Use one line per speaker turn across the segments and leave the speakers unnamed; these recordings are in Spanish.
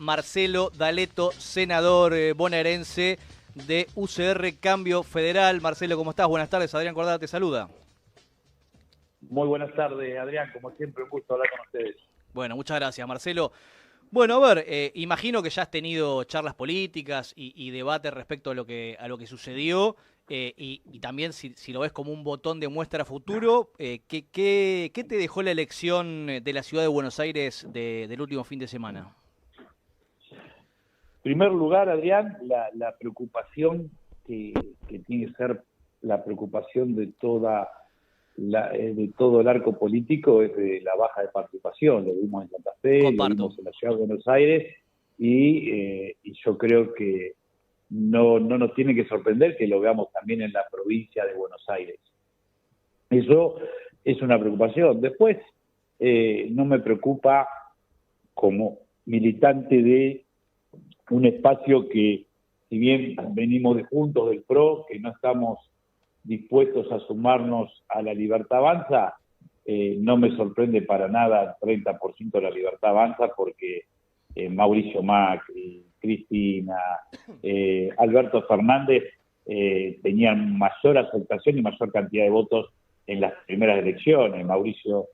Marcelo D'Aleto, senador bonaerense de UCR Cambio Federal. Marcelo, ¿cómo estás? Buenas tardes. Adrián Cordada te saluda.
Muy buenas tardes, Adrián. Como siempre, un gusto hablar con ustedes.
Bueno, muchas gracias, Marcelo. Bueno, a ver, imagino que ya has tenido charlas políticas y debate respecto a lo que sucedió y también si lo ves como un botón de muestra a futuro, ¿qué te dejó la elección de la ciudad de Buenos Aires del último fin de semana?
En primer lugar, Adrián, la preocupación que tiene que ser la preocupación de de todo el arco político es de la baja de participación. Lo vimos en Santa Fe,
Comparto.
lo vimos en la ciudad de Buenos Aires y yo creo que no nos tiene que sorprender que lo veamos también en la provincia de Buenos Aires. Eso es una preocupación. Después, no me preocupa como militante de un espacio que, si bien venimos de juntos del PRO, que no estamos dispuestos a sumarnos a la Libertad Avanza, no me sorprende para nada el 30% de la Libertad Avanza, porque Mauricio Macri, Cristina, Alberto Fernández tenían mayor aceptación y mayor cantidad de votos en las primeras elecciones. Mauricio,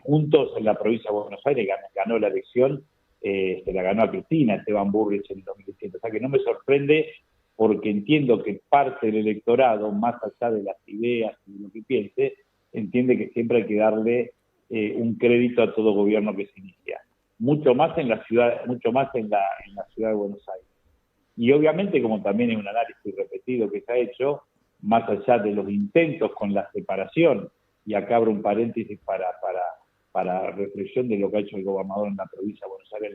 juntos en la provincia de Buenos Aires, ganó la elección, se la ganó a Cristina, Esteban Burrich en el 2017. O sea que no me sorprende, porque entiendo que parte del electorado, más allá de las ideas y de lo que piense, entiende que siempre hay que darle un crédito a todo gobierno que se inicia. Mucho más en la ciudad de Buenos Aires. Y obviamente, como también es un análisis repetido que se ha hecho, más allá de los intentos con la separación, y acá abro un paréntesis para reflexión de lo que ha hecho el gobernador en la provincia de Buenos Aires,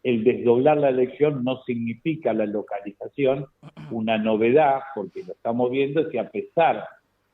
el desdoblar la elección no significa la localización. Una novedad, porque lo estamos viendo, es que a pesar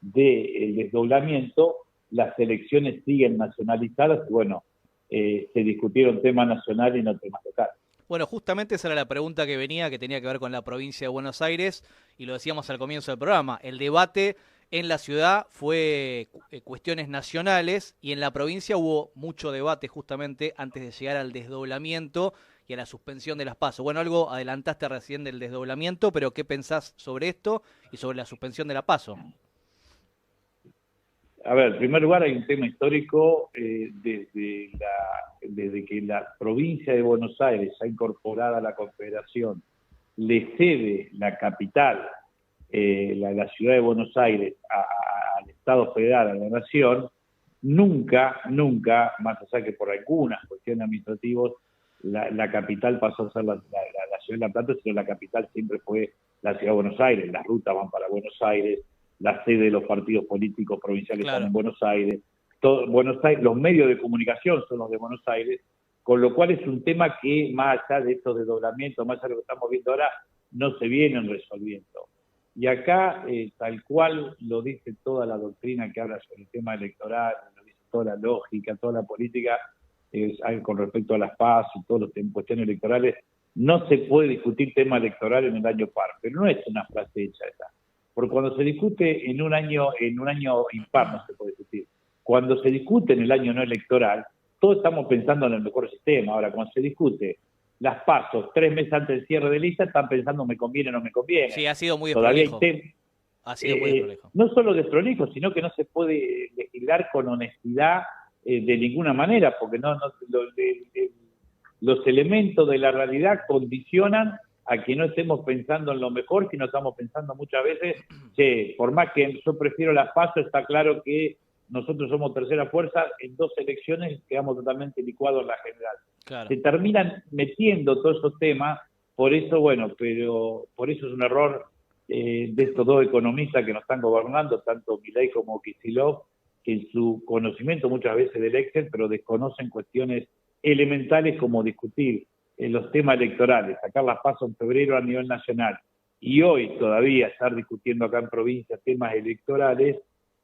del desdoblamiento, las elecciones siguen nacionalizadas y bueno, se discutieron temas nacionales y no temas locales.
Bueno, justamente esa era la pregunta que venía, que tenía que ver con la provincia de Buenos Aires, y lo decíamos al comienzo del programa. El debate en la ciudad fue cuestiones nacionales, y en la provincia hubo mucho debate justamente antes de llegar al desdoblamiento y a la suspensión de las PASO. Bueno, algo adelantaste recién del desdoblamiento, pero ¿qué pensás sobre esto y sobre la suspensión de la PASO?
A ver, en primer lugar hay un tema histórico. Desde que la provincia de Buenos Aires, ya incorporada a la Confederación, le cede la capital, la ciudad de Buenos Aires, al Estado Federal, a la Nación, nunca, más allá que por algunas cuestiones administrativas, la capital pasó a ser la ciudad de La Plata, sino la capital siempre fue la ciudad de Buenos Aires. Las rutas van para Buenos Aires, la sede de los partidos políticos provinciales están en Buenos Aires, Buenos Aires, los medios de comunicación son los de Buenos Aires, con lo cual es un tema que, más allá de estos desdoblamientos, más allá de lo que estamos viendo ahora, no se vienen resolviendo. Y acá, tal cual lo dice toda la doctrina que habla sobre el tema electoral, lo dice toda la lógica, toda la política, con respecto a las PAS y todas las cuestiones electorales, no se puede discutir tema electoral en el año par, pero no es una frase hecha esa. Porque cuando se discute en un año impar no se puede discutir. Cuando se discute en el año no electoral, todos estamos pensando en el mejor sistema. Ahora, cuando se discute las pasos 3 meses antes del cierre de lista, están pensando me conviene o no me conviene.
Sí, ha sido muy desprolijo.
No solo desprolijo, sino que no se puede legislar con honestidad de ninguna manera, porque los elementos de la realidad condicionan a que no estemos pensando en lo mejor, sino estamos pensando muchas veces, por más que yo prefiero las PASO, está claro que nosotros somos tercera fuerza, en 2 elecciones quedamos totalmente licuados en la general. Claro. Se terminan metiendo todos esos temas, por eso, por eso es un error de estos 2 economistas que nos están gobernando, tanto Milei como Kicillof, que en su conocimiento muchas veces del Excel, pero desconocen cuestiones elementales como discutir los temas electorales, sacar las PASO en febrero a nivel nacional, y hoy todavía estar discutiendo acá en provincia temas electorales,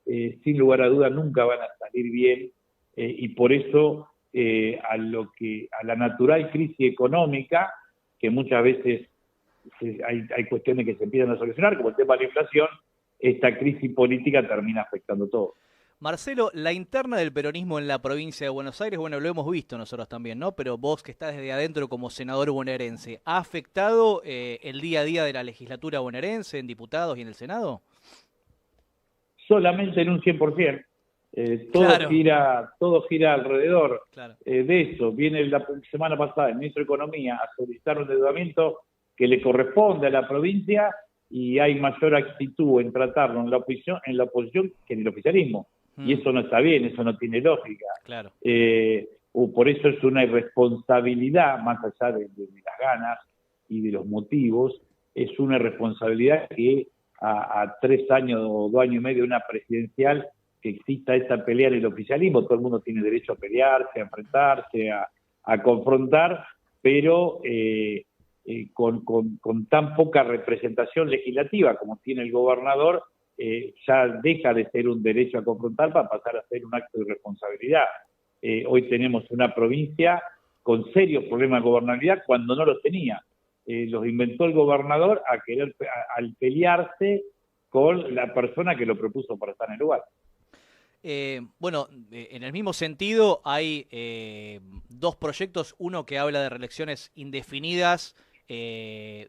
sin lugar a dudas nunca van a salir bien, y por eso a la natural crisis económica, que muchas veces hay cuestiones que se empiezan a solucionar, como el tema de la inflación, esta crisis política termina afectando todo.
Marcelo, la interna del peronismo en la provincia de Buenos Aires, bueno, lo hemos visto nosotros también, ¿no? Pero vos que estás desde adentro como senador bonaerense, ¿ha afectado el día a día de la legislatura bonaerense en diputados y en el Senado?
Solamente en un 100%.
Claro,
Todo gira alrededor
claro.
de eso. Viene la semana pasada el ministro de Economía a solicitar un endeudamiento que le corresponde a la provincia y hay mayor actitud en tratarlo en la oposición que en el oficialismo. Y eso no está bien, eso no tiene lógica.
Claro.
Por eso es una irresponsabilidad, más allá de las ganas y de los motivos, es una responsabilidad que a 3 años o 2 años y medio de una presidencial que exista esta pelea en el oficialismo, todo el mundo tiene derecho a pelearse, a enfrentarse, a confrontar, pero con tan poca representación legislativa como tiene el gobernador, ya deja de ser un derecho a confrontar para pasar a ser un acto de irresponsabilidad. Hoy tenemos una provincia con serios problemas de gobernabilidad cuando no los tenía. Los inventó el gobernador al pelearse con la persona que lo propuso para estar en el lugar.
Bueno, en el mismo sentido hay dos proyectos, uno que habla de reelecciones indefinidas,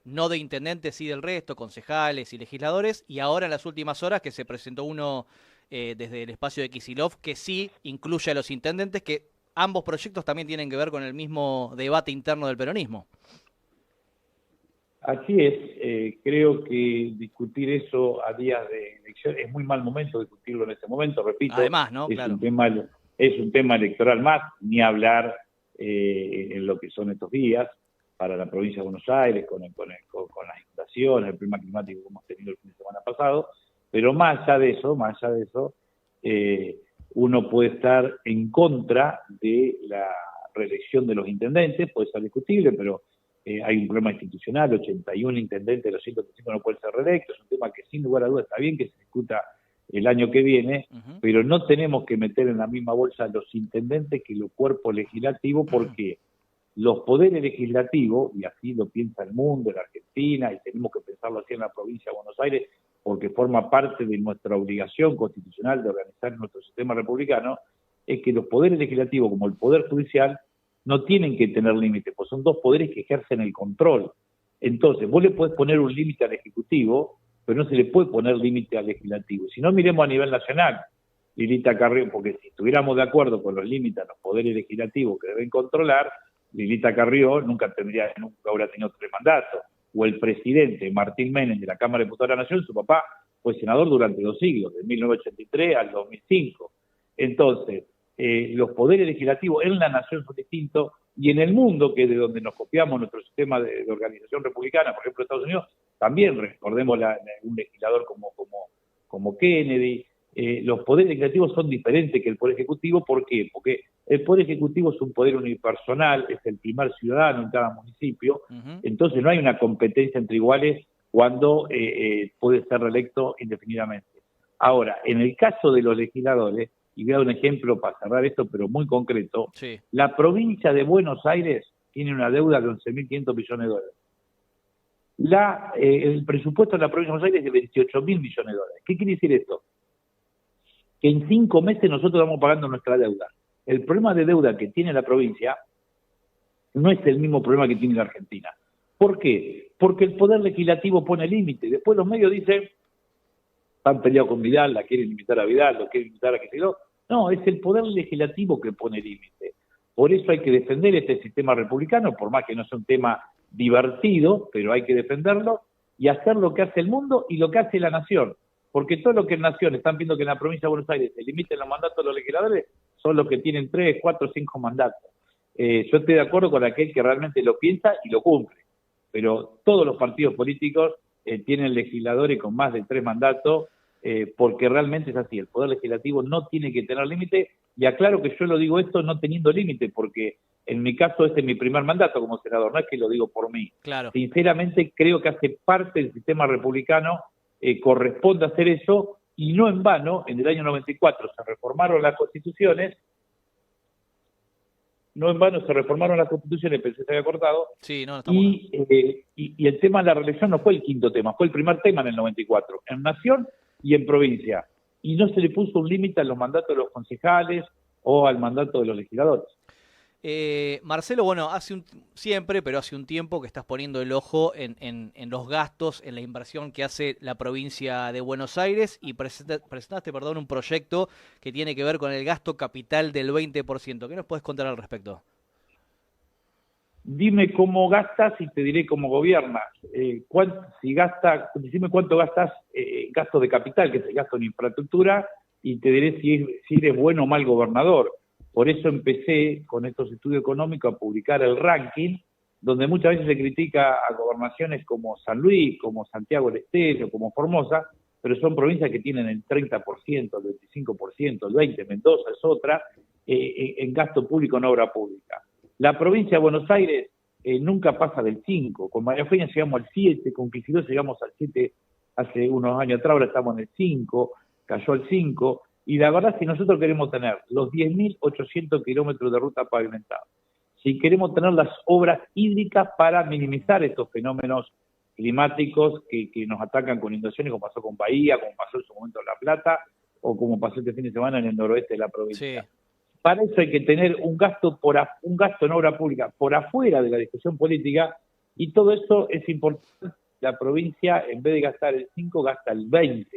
no de intendentes y del resto, concejales y legisladores, y ahora en las últimas horas que se presentó uno desde el espacio de Kicillof que sí incluye a los intendentes, que ambos proyectos también tienen que ver con el mismo debate interno del peronismo.
Así es, creo que discutir eso a días de elección es muy mal momento discutirlo en este momento, repito,
Además, ¿no? Claro.
Es un tema electoral más, ni hablar en lo que son estos días para la provincia de Buenos Aires, con las inundaciones, el clima climático que hemos tenido el fin de semana pasado, pero más allá de eso, uno puede estar en contra de la reelección de los intendentes, puede ser discutible, pero hay un problema institucional, 81 intendentes de los 135 no pueden ser reelectos, es un tema que sin lugar a dudas está bien que se discuta el año que viene, pero no tenemos que meter en la misma bolsa a los intendentes que los cuerpos legislativos, porque los poderes legislativos, y así lo piensa el mundo, en Argentina, y tenemos que pensarlo así en la provincia de Buenos Aires, porque forma parte de nuestra obligación constitucional de organizar nuestro sistema republicano, es que los poderes legislativos, como el Poder Judicial, no tienen que tener límites, pues son dos poderes que ejercen el control. Entonces, vos le podés poner un límite al Ejecutivo, pero no se le puede poner límite al Legislativo. Si no, miremos a nivel nacional, Lilita Carrió, porque si estuviéramos de acuerdo con los límites a los poderes legislativos que deben controlar, Lilita Carrió nunca hubiera tenido 3 mandatos. O el presidente Martín Menem de la Cámara de Diputados de la Nación, su papá fue senador durante 2 siglos, de 1983 al 2005. Entonces, los poderes legislativos en la nación son distintos, y en el mundo, que es de donde nos copiamos nuestro sistema de organización republicana, por ejemplo Estados Unidos, también recordemos un legislador como Kennedy, los poderes legislativos son diferentes que el poder ejecutivo. ¿Por qué? Porque el poder ejecutivo es un poder unipersonal, es el primer ciudadano en cada municipio, entonces no hay una competencia entre iguales cuando puede ser reelecto indefinidamente. Ahora, en el caso de los legisladores, y voy a dar un ejemplo para cerrar esto, pero muy concreto, sí. La provincia de Buenos Aires tiene una deuda de 11.500 millones de dólares. El presupuesto de la provincia de Buenos Aires es de 28.000 millones de dólares. ¿Qué quiere decir esto? Que en 5 meses nosotros vamos pagando nuestra deuda. El problema de deuda que tiene la provincia no es el mismo problema que tiene la Argentina. ¿Por qué? Porque el Poder Legislativo pone límite. Después los medios dicen, están peleados con Vidal, la quieren limitar a Vidal, lo quieren limitar a que se lo... No, es el Poder Legislativo que pone límite. Por eso hay que defender este sistema republicano, por más que no sea un tema divertido, pero hay que defenderlo y hacer lo que hace el mundo y lo que hace la nación. Porque todo lo que en nación están viendo que en la provincia de Buenos Aires se limiten los mandatos de los legisladores, son los que tienen 3, 4, 5 mandatos. Yo estoy de acuerdo con aquel que realmente lo piensa y lo cumple. Pero todos los partidos políticos tienen legisladores con más de 3 mandatos, porque realmente es así, el Poder Legislativo no tiene que tener límite, y aclaro que yo lo digo esto no teniendo límite, porque en mi caso este es mi primer mandato como senador, no es que lo digo por mí.
Claro.
Sinceramente creo que hace parte del sistema republicano, corresponde hacer eso, y no en vano, en el año 94 se reformaron las constituciones, pensé que se había cortado,
sí, no,
y el tema de la reelección no fue el quinto tema, fue el primer tema en el 94, en nación y en provincia. y no se le puso un límite a los mandatos de los concejales o al mandato de los legisladores.
Marcelo, bueno, siempre, pero hace un tiempo que estás poniendo el ojo en los gastos, en la inversión que hace la provincia de Buenos Aires y presentaste, un proyecto que tiene que ver con el gasto capital del 20%. ¿Qué nos puedes contar al respecto?
Dime cómo gastas y te diré cómo gobiernas. Dime cuánto gastas gasto de capital, que es el gasto en infraestructura, y te diré si eres bueno o mal gobernador. Por eso empecé con estos estudios económicos a publicar el ranking, donde muchas veces se critica a gobernaciones como San Luis, como Santiago del Estero, como Formosa, pero son provincias que tienen el 30%, el 25%, el 20%, Mendoza es otra, en gasto público en obra pública. La provincia de Buenos Aires nunca pasa del 5%, con María Eugenia llegamos al 7%, con Kicillof llegamos al 7% hace unos años atrás, ahora estamos en el 5%, cayó al 5%, y la verdad si nosotros queremos tener los 10.800 kilómetros de ruta pavimentada, si queremos tener las obras hídricas para minimizar estos fenómenos climáticos que nos atacan con inundaciones, como pasó con Bahía, como pasó en su momento en La Plata, o como pasó este fin de semana en el noroeste de la provincia. Sí. Para eso hay que tener un gasto en obra pública por afuera de la discusión política, y todo eso es importante. La provincia, en vez de gastar el 5%, gasta el 20%.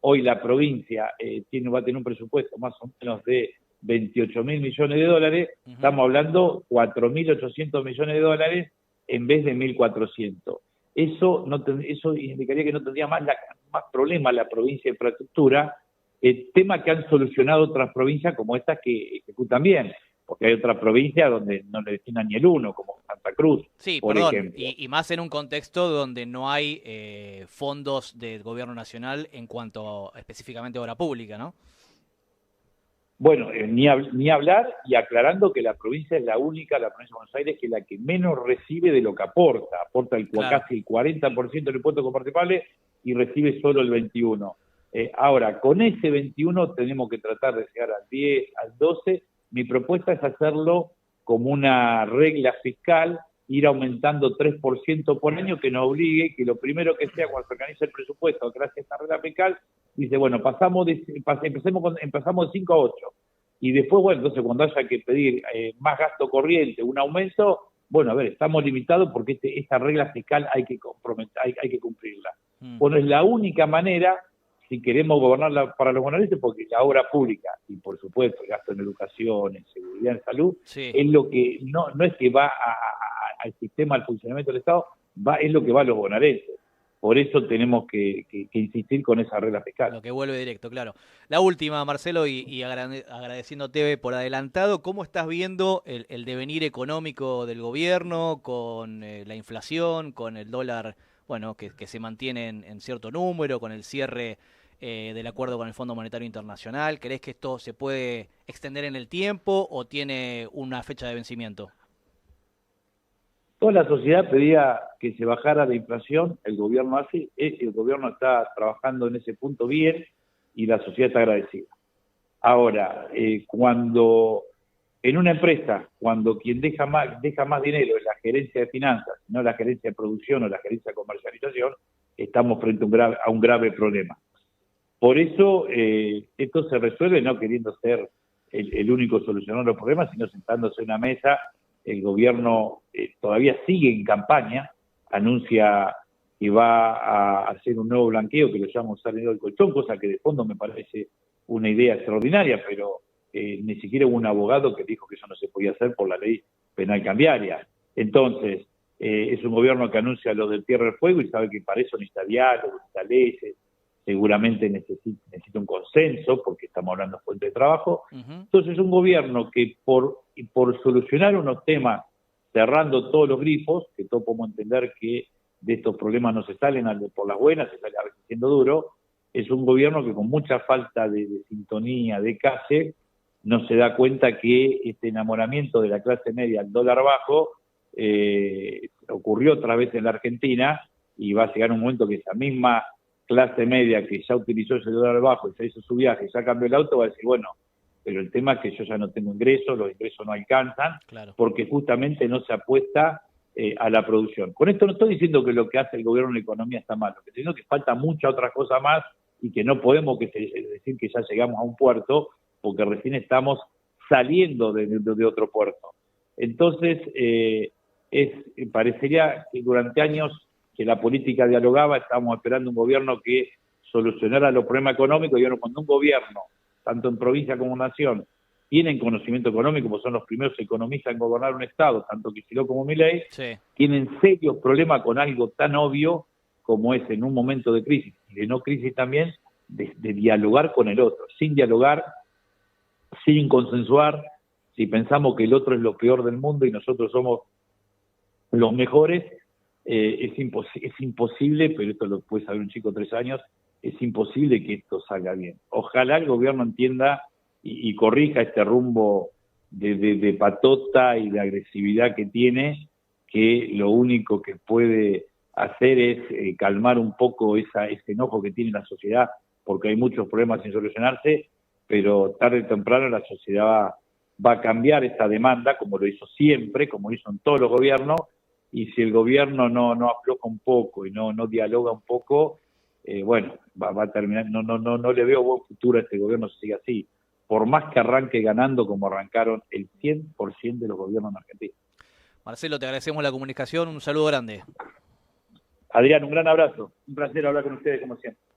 Hoy la provincia va a tener un presupuesto más o menos de 28.000 millones de dólares, estamos hablando 4.800 millones de dólares en vez de 1.400. Eso indicaría que no tendría más problemas la provincia de infraestructura, tema que han solucionado otras provincias como estas que ejecutan bien, porque hay otras provincias donde no le destinan ni el 1%, como Santa Cruz,
sí,
por ejemplo.
Y más en un contexto donde no hay fondos del gobierno nacional en cuanto específicamente a obra pública, ¿no?
Bueno, ni hablar, y aclarando que la provincia es la provincia de Buenos Aires, que es la que menos recibe de lo que aporta casi el 40% del impuesto comparticipable y recibe solo el 21%. Ahora, con ese 21 tenemos que tratar de llegar al 10, al 12. Mi propuesta es hacerlo como una regla fiscal, ir aumentando 3% por año, que nos obligue, que lo primero que sea cuando se organice el presupuesto, gracias a esta regla fiscal, dice, bueno, empezamos de 5 a 8. Y después, bueno, entonces cuando haya que pedir más gasto corriente, un aumento, bueno, a ver, estamos limitados porque esta regla fiscal hay que cumplirla. Bueno, es la única manera, si queremos gobernar para los bonaerenses, porque la obra pública, y por supuesto el gasto en educación, en seguridad, en salud, sí, es lo que no es que va al sistema, al funcionamiento del Estado, es lo que va a los bonaerenses. Por eso tenemos que insistir con esa regla fiscal.
Lo que vuelve directo, claro. La última, Marcelo, y agradeciéndote por adelantado, ¿cómo estás viendo el devenir económico del gobierno con la inflación, con el dólar, bueno, que se mantiene en cierto número, con el cierre del acuerdo con el Fondo Monetario Internacional? ¿Crees que esto se puede extender en el tiempo o tiene una fecha de vencimiento?
Toda la sociedad pedía que se bajara la inflación, el gobierno está trabajando en ese punto bien y la sociedad está agradecida. Ahora, cuando en una empresa, cuando quien deja más dinero es la gerencia de finanzas, no la gerencia de producción o la gerencia de comercialización, estamos frente a un grave problema. Por eso esto se resuelve no queriendo ser el único solucionador de los problemas, sino sentándose en una mesa. El gobierno todavía sigue en campaña, anuncia que va a hacer un nuevo blanqueo que lo llama saneamiento del colchón, cosa que de fondo me parece una idea extraordinaria, pero ni siquiera hubo un abogado que dijo que eso no se podía hacer por la ley penal cambiaria. Entonces, es un gobierno que anuncia lo del Tierra del Fuego y sabe que para eso necesita diálogo, necesita leyes, seguramente necesita un consenso, porque estamos hablando de fuente de trabajo. Entonces es un gobierno que por solucionar unos temas, cerrando todos los grifos, que todos podemos entender que de estos problemas no se salen por las buenas, se sale a veces siendo duro, es un gobierno que con mucha falta de sintonía, de calle, no se da cuenta que este enamoramiento de la clase media al dólar bajo ocurrió otra vez en la Argentina, y va a llegar un momento que esa misma clase media que ya utilizó ese dólar bajo y ya hizo su viaje, ya cambió el auto, va a decir, bueno, pero el tema es que yo ya no tengo ingresos, los ingresos no alcanzan, claro, porque justamente no se apuesta a la producción. Con esto no estoy diciendo que lo que hace el gobierno en la economía está mal, lo que estoy diciendo es que falta mucha otra cosa más, y que no podemos decir que ya llegamos a un puerto, porque recién estamos saliendo de otro puerto. Entonces, parecería que durante años que la política dialogaba, estábamos esperando un gobierno que solucionara los problemas económicos, y ahora cuando un gobierno, tanto en provincia como en nación, tienen conocimiento económico, porque son los primeros economistas en gobernar un Estado, tanto Kicillof como Milei,
Sí.
tienen serios problemas con algo tan obvio como es en un momento de crisis, y de no crisis también, de dialogar con el otro. Sin dialogar, sin consensuar, si pensamos que el otro es lo peor del mundo y nosotros somos los mejores, es imposible, pero esto lo puede saber un chico de 3 años, es imposible que esto salga bien. Ojalá el gobierno entienda y corrija este rumbo de patota y de agresividad que tiene, que lo único que puede hacer es calmar un poco ese enojo que tiene la sociedad, porque hay muchos problemas sin solucionarse, pero tarde o temprano la sociedad va a cambiar esta demanda, como lo hizo siempre, como hizo en todos los gobiernos, y si el gobierno no afloja un poco y no dialoga un poco, bueno, va a terminar, no le veo buen futuro a este gobierno si sigue así, por más que arranque ganando como arrancaron el 100% de los gobiernos en Argentina.
Marcelo, te agradecemos la comunicación, un saludo grande.
Adrián, un gran abrazo, un placer hablar con ustedes como siempre.